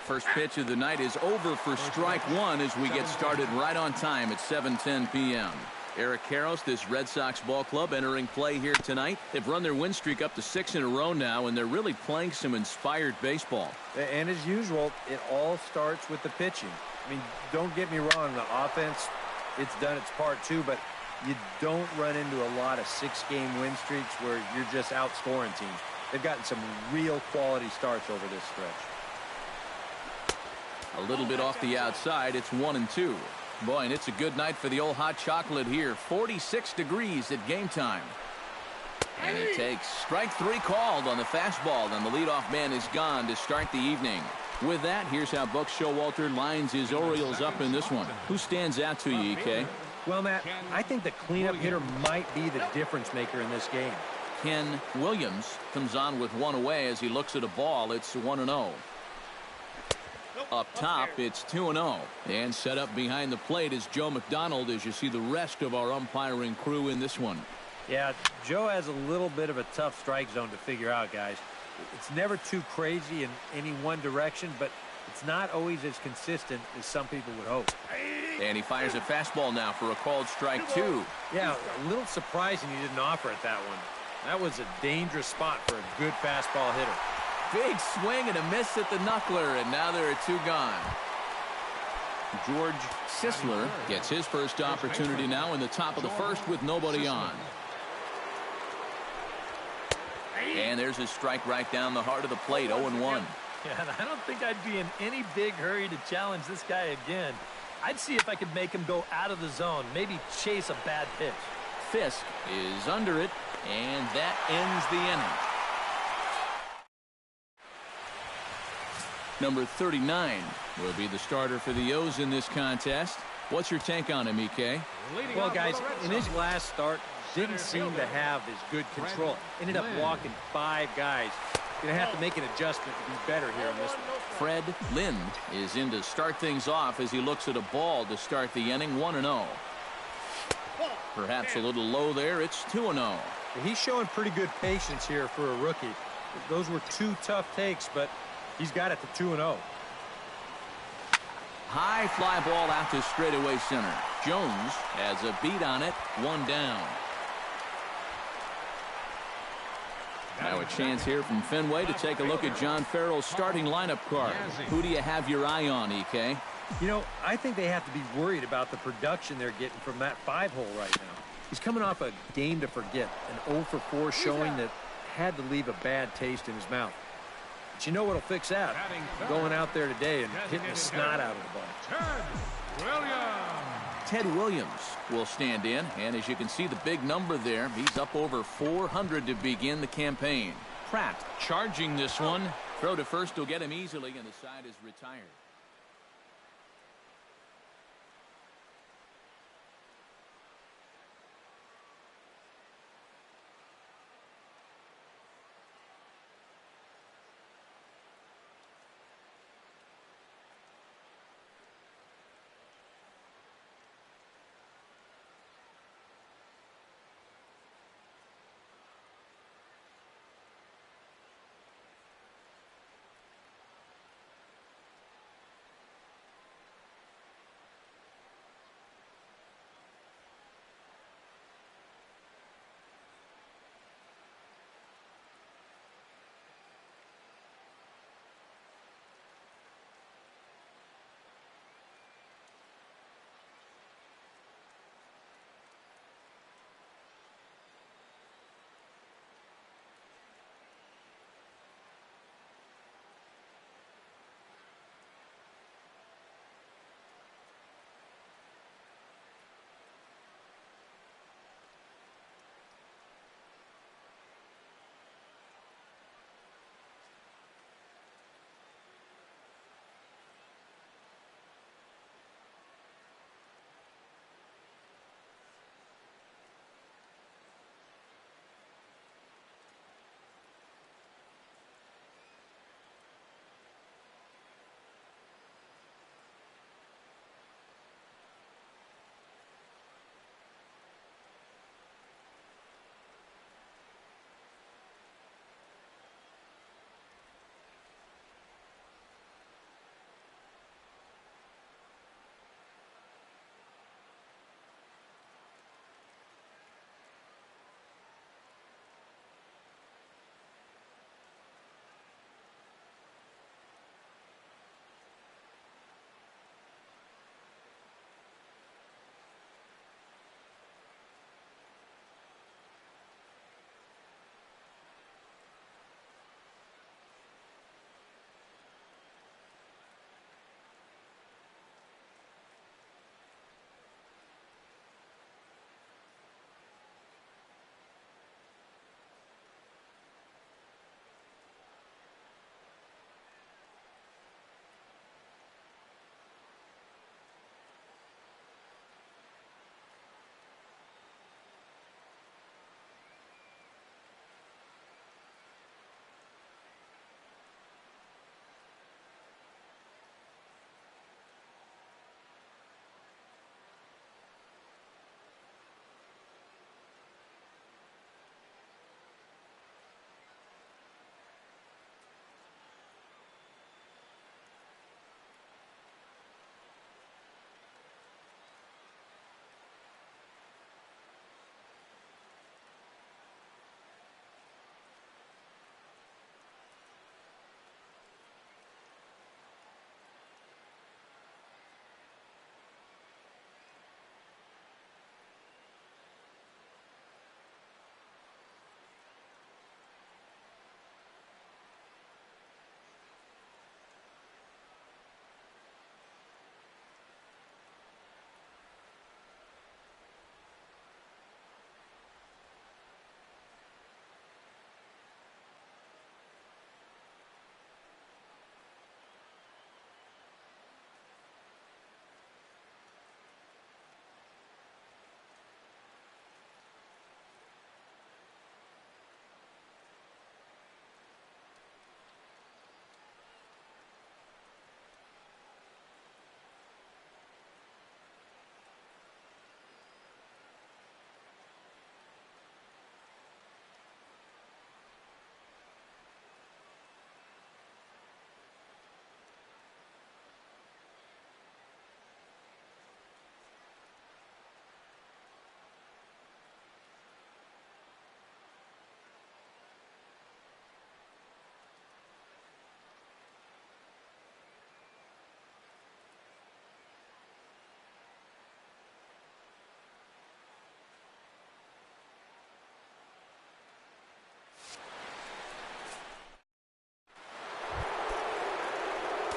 First pitch of the night is over for strike one as we get started right on time at 7:10 p.m. Eric Karros, this Red Sox ball club, entering play here tonight. They've run their win streak up to 6 in a row now, and they're really playing some inspired baseball. And as usual, it all starts with the pitching. I mean, don't get me wrong, the offense, it's done its part too, but you don't run into a lot of 6-game win streaks where you're just outscoring teams. They've gotten some real quality starts over this stretch. A little bit off the outside. It's 1-2. Boy, and it's a good night for the old hot chocolate here. 46 degrees at game time. And he takes strike 3 called on the fastball, and the leadoff man is gone to start the evening. With that, here's how Buck Showalter lines his Orioles up in this one. Who stands out to you, EK? Well, Matt, I think the cleanup hitter might be the difference maker in this game. Ken Williams comes on with one away as he looks at a ball. It's 1-0. Up top, it's 2-0. And set up behind the plate is Joe McDonald as you see the rest of our umpiring crew in this one. Yeah, Joe has a little bit of a tough strike zone to figure out, guys. It's never too crazy in any one direction, but it's not always as consistent as some people would hope. And he fires a fastball now for a called strike 2. Yeah, a little surprising he didn't offer at that one. That was a dangerous spot for a good fastball hitter. Big swing and a miss at the knuckler, and now there are 2 gone. George Sisler gets his first opportunity now in the top of the first with nobody on. And there's his strike right down the heart of the plate, 0-1. Yeah, and I don't think I'd be in any big hurry to challenge this guy again. I'd see if I could make him go out of the zone, maybe chase a bad pitch. Fisk is under it, and that ends the inning. Number 39 will be the starter for the O's in this contest. What's your take on him, EK? Well, guys, in his last start, didn't seem to have as good control. Ended up walking 5 guys. Going to have to make an adjustment to be better here on this one. Fred Lynn is in to start things off as he looks at a ball to start the inning, 1-0. Perhaps a little low there. It's 2-0. He's showing pretty good patience here for a rookie. Those were 2 tough takes, but he's got it to 2-0. High fly ball out to straightaway center. Jones has a beat on it, 1 down. Now a chance here from Fenway to take a look at John Farrell's starting lineup card. Who do you have your eye on, EK? You know, I think they have to be worried about the production they're getting from that 5-hole right now. He's coming off a game to forget, an 0 for 4 showing that had to leave a bad taste in his mouth. But you know what'll fix that? Going out there today and hitting the snot out of the ball. Ted Williams will stand in, and as you can see the big number there, he's up over 400 to begin the campaign. Pratt charging this one. Throw to first will get him easily, and the side is retired.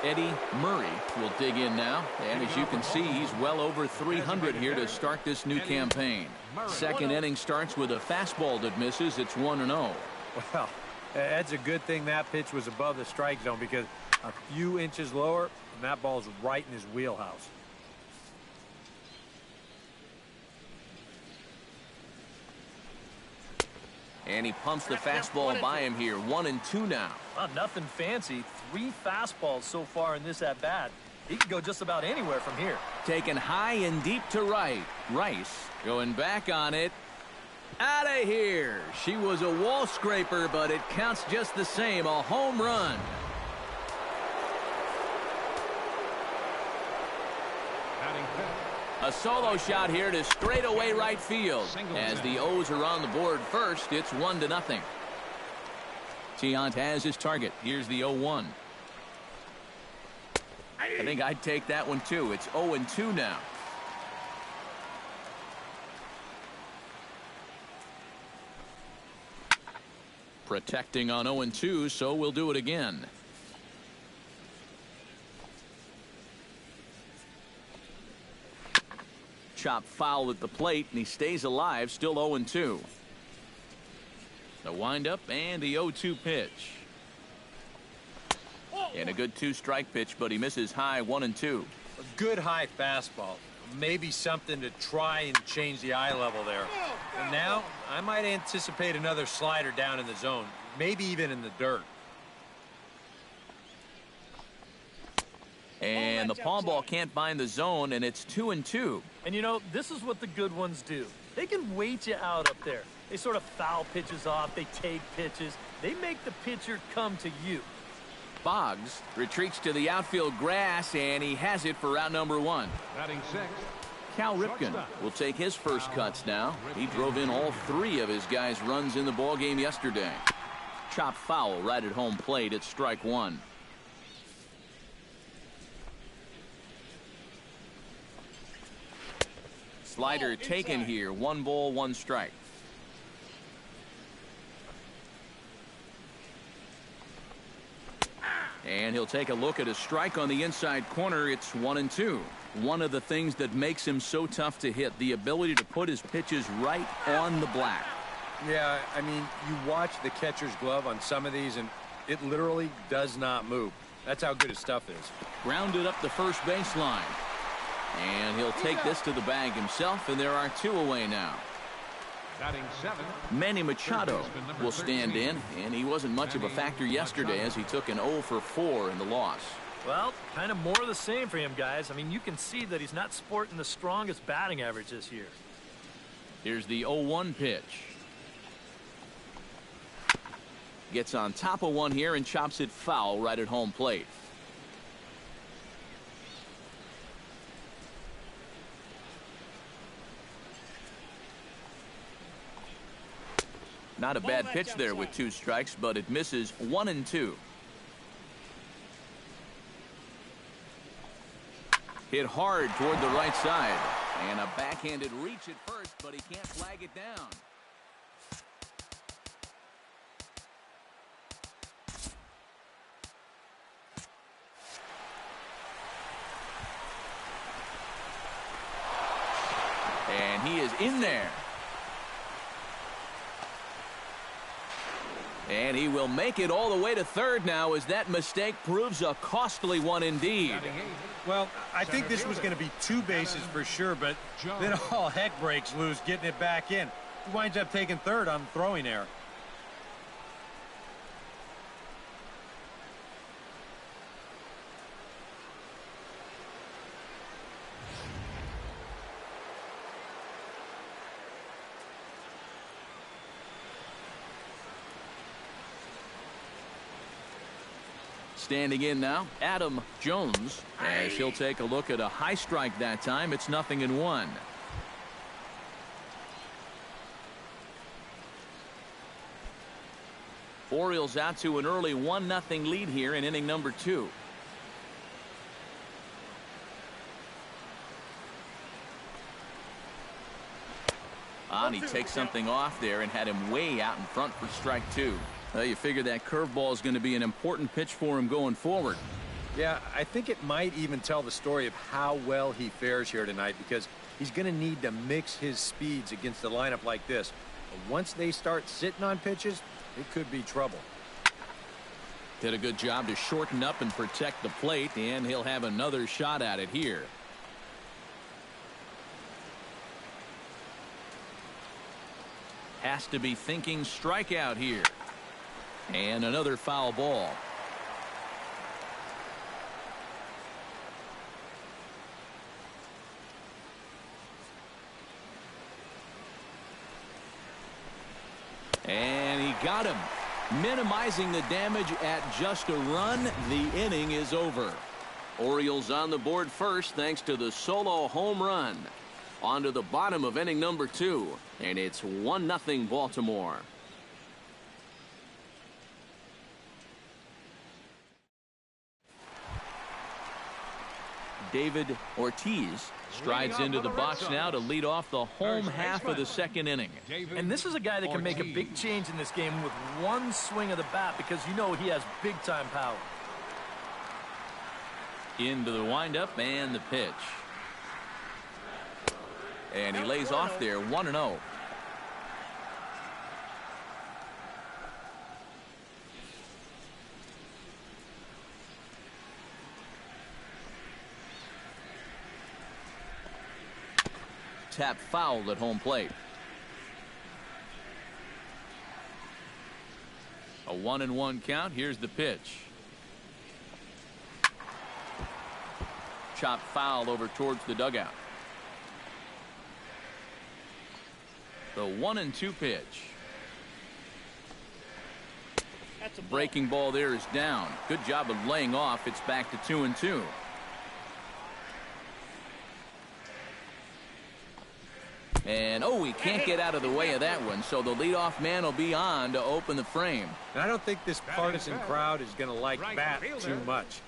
Eddie Murray will dig in now. And as you can see, he's well over 300 here to start this new campaign. Second inning starts with a fastball that misses. It's 1-0. Well, that's a good thing that pitch was above the strike zone, because a few inches lower and that ball's right in his wheelhouse. And he pumps the fastball by him here. 1-2 now. Well, nothing fancy. 3 fastballs so far in this at-bat. He can go just about anywhere from here. Taken high and deep to right. Rice going back on it. Out of here. She was a wall scraper, but it counts just the same. A home run. A solo shot here to straightaway right field. As the O's are on the board first, it's 1-0. Tiant has his target. Here's the 0-1. I think I'd take that one too. It's 0-2 now. Protecting on 0-2, so we'll do it again. Chop foul at the plate, and he stays alive, still 0-2. The windup and the 0-2 pitch. And a good 2-strike pitch, but he misses high. 1-2. A good high fastball. Maybe something to try and change the eye level there. And now I might anticipate another slider down in the zone, maybe even in the dirt. And the palm ball can't find the zone, and it's 2-2. And you know, this is what the good ones do. They can wait you out up there. They sort of foul pitches off. They take pitches. They make the pitcher come to you. Boggs retreats to the outfield grass, and he has it for round number 1. Batting 6. Cal Ripken will take his first cuts now. He drove in all 3 of his guys' runs in the ballgame yesterday. Chop foul right at home plate. It's strike 1. Slider taken here. 1 ball, 1 strike. And he'll take a look at a strike on the inside corner. It's 1-2. One of the things that makes him so tough to hit, the ability to put his pitches right on the black. Yeah, I mean, you watch the catcher's glove on some of these, and it literally does not move. That's how good his stuff is. Grounded up the first baseline. And he'll take this to the bag himself, and there are 2 away now. Batting 7. Manny Machado will stand in, and he wasn't much of a factor yesterday as he took an 0 for 4 in the loss. Well, kind of more of the same for him, guys. I mean, you can see that he's not sporting the strongest batting average this year. Here's the 0-1 pitch. Gets on top of one here and chops it foul right at home plate. Not a bad pitch there with 2 strikes, but it misses. 1-2. Hit hard toward the right side. And a backhanded reach at first, but he can't flag it down. And he is in there. And he will make it all the way to third now, as that mistake proves a costly one indeed. Well, I think this was going to be 2 bases for sure, but then all heck breaks loose getting it back in. He winds up taking third on throwing error. Standing in now, Adam Jones, as he'll take a look at a high strike that time. It's 0-1. Orioles out to an early 1-0 lead here in inning number 2. On, he takes something off there and had him way out in front for strike 2. Well, you figure that curveball is going to be an important pitch for him going forward. Yeah, I think it might even tell the story of how well he fares here tonight, because he's going to need to mix his speeds against a lineup like this. But once they start sitting on pitches, it could be trouble. Did a good job to shorten up and protect the plate, and he'll have another shot at it here. Has to be thinking strikeout here. And another foul ball. And he got him. Minimizing the damage at just a run. The inning is over. Orioles on the board first thanks to the solo home run. On to the bottom of inning number 2. And it's 1-0 Baltimore. David Ortiz strides into the box now to lead off the home half of the second inning. And this is a guy that can make a big change in this game with one swing of the bat, because you know he has big-time power. Into the windup and the pitch. And he lays off there, 1-0. Tap foul at home plate. A 1-1 count. Here's the pitch. Chop foul over towards the dugout. The 1-2 pitch. Breaking ball there is down. Good job of laying off. It's back to 2-2. And, oh, he can't get out of the way of that one, so the leadoff man will be on to open the frame. And I don't think this partisan crowd is going to like bat too much.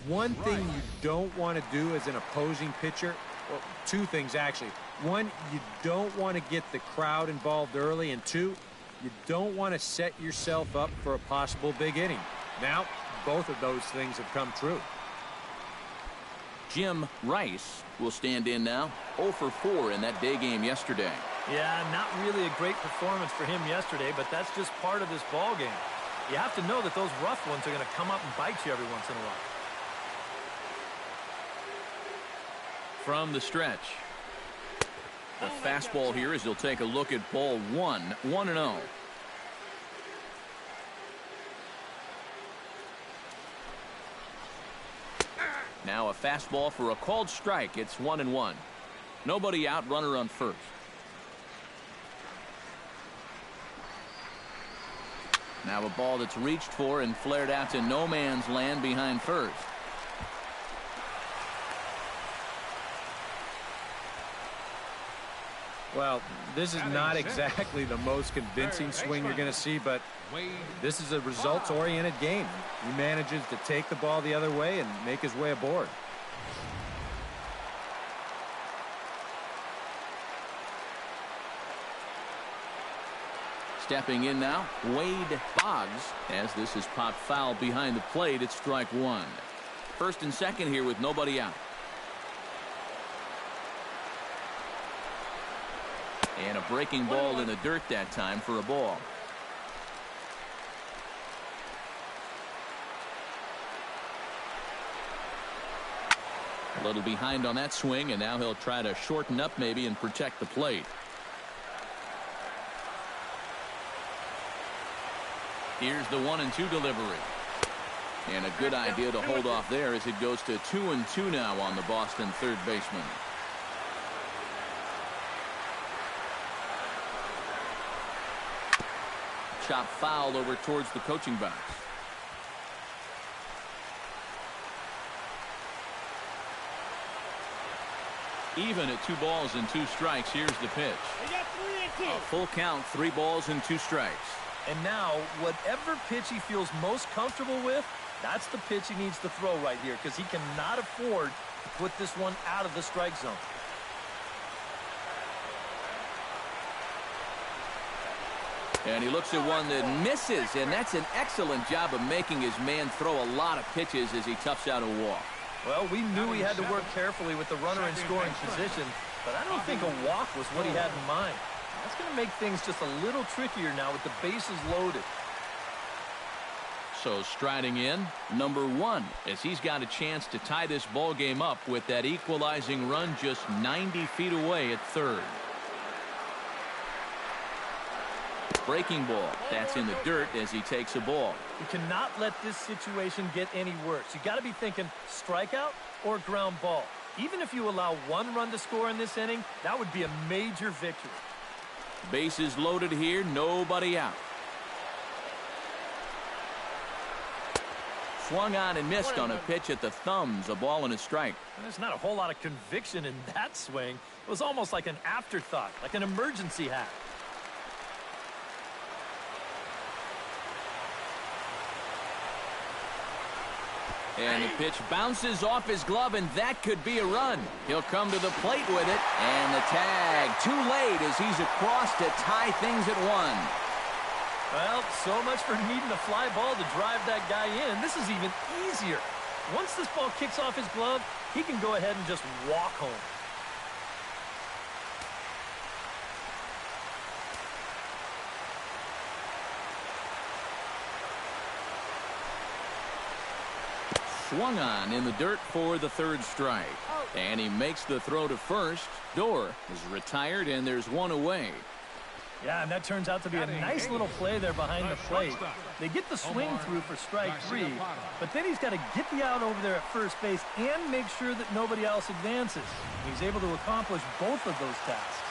One thing you don't want to do as an opposing pitcher, well, two things actually. One, you don't want to get the crowd involved early, and two, you don't want to set yourself up for a possible big inning. Now, both of those things have come true. Jim Rice will stand in now. 0 for 4 in that day game yesterday. Yeah, not really a great performance for him yesterday, but that's just part of this ball game. You have to know that those rough ones are going to come up and bite you every once in a while. From the stretch. The fastball here as he'll take a look at ball 1, 1-0. Now a fastball for a called strike. It's 1-1. Nobody out, runner on first. Now a ball that's reached for and flared out to no man's land behind first. Well, this is not exactly the most convincing swing you're going to see, but this is a results-oriented game. He manages to take the ball the other way and make his way aboard. Stepping in now, Wade Boggs, as this is popped foul behind the plate. It's strike 1. First and second here with nobody out. And a breaking ball in the dirt that time for a ball. A little behind on that swing, and now he'll try to shorten up maybe and protect the plate. Here's the 1-2 delivery. And a good idea to hold off there as it goes to 2-2 now on the Boston third baseman. Chop foul over towards the coaching box. Even at 2 balls and 2 strikes. Here's the pitch. A full count, 3 balls and 2 strikes. And now, whatever pitch he feels most comfortable with, that's the pitch he needs to throw right here, because he cannot afford to put this one out of the strike zone. And he looks at one that misses, and that's an excellent job of making his man throw a lot of pitches as he toughs out a walk. Well, we knew he had to work carefully with the runner in scoring position, but I don't think a walk was what he had in mind. That's going to make things just a little trickier now with the bases loaded. So striding in, number 1, as he's got a chance to tie this ball game up with that equalizing run just 90 feet away at third. Breaking ball. That's in the dirt as he takes a ball. You cannot let this situation get any worse. You got to be thinking strikeout or ground ball. Even if you allow 1 run to score in this inning, that would be a major victory. Bases loaded here, nobody out. Swung on and missed on a pitch at the thumbs, a ball and a strike. There's not a whole lot of conviction in that swing. It was almost like an afterthought, like an emergency hack. And the pitch bounces off his glove, and that could be a run. He'll come to the plate with it, and the tag too late as he's across to tie things at 1. Well, so much for needing a fly ball to drive that guy in. This is even easier. Once this ball kicks off his glove, he can go ahead and just walk home. Swung on in the dirt for the 3rd strike. And he makes the throw to first. Door is retired, and there's 1 away. Yeah, and that turns out to be a nice little play there behind the plate. They get the swing through for strike 3, but then he's got to get the out over there at first base and make sure that nobody else advances. He's able to accomplish both of those tasks.